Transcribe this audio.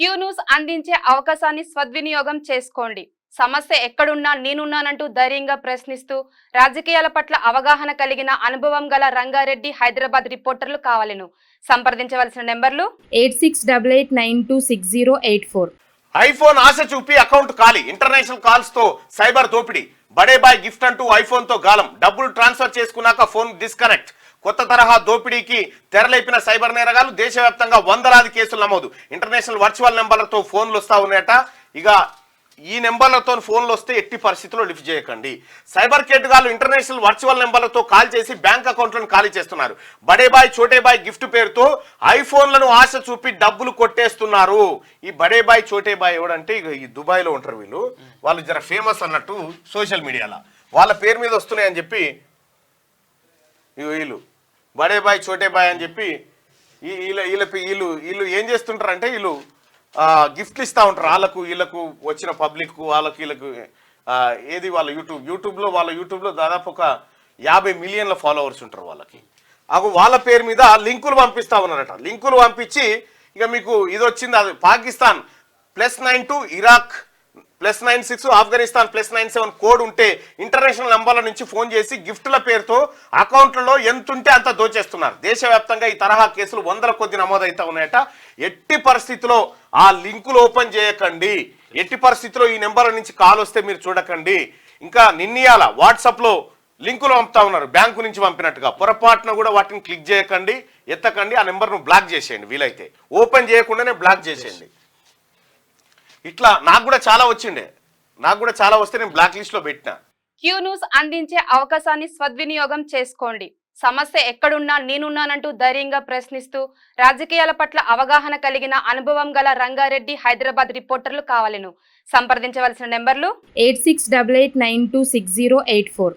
Q news అందించే అవకాశాన్ని సద్వినియోగం చేసుకోండి. సమస్య ఎక్కడున్నా నేనున్నానంటూ ధైర్యంగా ప్రశ్నిస్తూ రాజకీయాల పట్ల అవగాహన కలిగిన అనుభవం గల రంగారెడ్డి హైదరాబాద్ రిపోర్టర్లు కావాలను. సంప్రదించవలసిన నెంబర్లు 8688926084. ఐఫోన్ ఆశ చూపి అకౌంట్ ఖాళీ, ఇంటర్నేషనల్ కాల్స్ తో సైబర్ దోపిడీ. బడే బాయ్ గిఫ్ట్ అంటూ ఐఫోన్ తో గాలం, డబ్బులు ట్రాన్స్ఫర్ చేసుకున్నాక ఫోన్ డిస్కనెక్ట్. కొత్త తరహా దోపిడీకి తెరలేపిన సైబర్ నేరగాలు, దేశవ్యాప్తంగా వందలాది కేసులు నమోదు. ఇంటర్నేషనల్ వర్చువల్ నెంబర్లతో ఫోన్లు వస్తా ఉన్నాయట. ఇక ఈ నెంబర్లతో ఫోన్లు వస్తే ఎట్టి పరిస్థితుల్లో లిఫ్ట్ చేయకండి. సైబర్ కేటుగాలు ఇంటర్నేషనల్ వర్చువల్ నెంబర్లతో కాల్ చేసి బ్యాంక్ అకౌంట్లను ఖాళీ చేస్తున్నారు. బడే బాయ్ చోటే బాయ్ గిఫ్ట్ పేరుతో ఐఫోన్లను ఆశ చూపి డబ్బులు కొట్టేస్తున్నారు. ఈ బడే బాయ్ చోటే బాయ్ ఎవడంటే ఇక ఈ దుబాయ్లో ఉంటారు వీళ్ళు. వాళ్ళు జర ఫేమస్ అన్నట్టు సోషల్ మీడియాలో వాళ్ళ పేరు మీద వస్తున్నాయని చెప్పి వీళ్ళు బడే బాయ్ చోటే బాయ్ అని చెప్పి వీళ్ళు ఏం చేస్తుంటారంటే వీళ్ళు గిఫ్ట్లు ఇస్తూ ఉంటారు వాళ్ళకు వీళ్ళకు వచ్చిన పబ్లిక్ వాళ్ళకి వీళ్ళకు. ఏది వాళ్ళ యూట్యూబ్లో దాదాపు ఒక 50 మిలియన్ల ఫాలోవర్స్ ఉంటారు వాళ్ళకి. వాళ్ళ పేరు మీద లింకులు పంపిస్తా ఉన్నారట. లింకులు పంపించి ఇక మీకు ఇది వచ్చింది, అది పాకిస్తాన్ +92, ఇరాక్ +96, ఆఫ్ఘనిస్తాన్ +97 కోడ్ ఉంటే ఇంటర్నేషనల్ నంబర్ల నుంచి ఫోన్ చేసి గిఫ్టుల పేరుతో అకౌంట్లలో ఎంతుంటే అంత దోచేస్తున్నారు. దేశవ్యాప్తంగా ఈ తరహా కేసులు వందల కొద్ది నమోదవుతా ఉన్నాయట. ఎట్టి పరిస్థితిలో ఆ లింకులు ఓపెన్ చేయకండి. ఎట్టి పరిస్థితిలో ఈ నెంబర్ల నుంచి కాల్ వస్తే మీరు చూడకండి. ఇంకా నిన్నయాల వాట్సాప్లో లింకులు పంపుతా ఉన్నారు బ్యాంకు నుంచి పంపినట్టుగా. పొరపాటున కూడా వాటిని క్లిక్ చేయకండి, ఎత్తకండి. ఆ నెంబర్ను బ్లాక్ చేసేయండి, వీలైతే ఓపెన్ చేయకుండానే బ్లాక్ చేసేయండి. ఇట్లా నాకు కూడా చాలా వస్తే నేను బ్లాక్ లిస్ట్ లో పెట్టినా. క్యూ న్యూస్ అందించే అవకాశాన్ని సద్వినియోగం చేసుకోండి. సమస్య ఎక్కడున్నా నేనున్నానంటూ ధైర్యంగా ప్రశ్నిస్తూ రాజకీయాల పట్ల అవగాహన కలిగిన అనుభవం గల రంగారెడ్డి హైదరాబాద్ రిపోర్టర్లు కావాలను. సంప్రదించవలసిన నెంబర్లు 8688926084.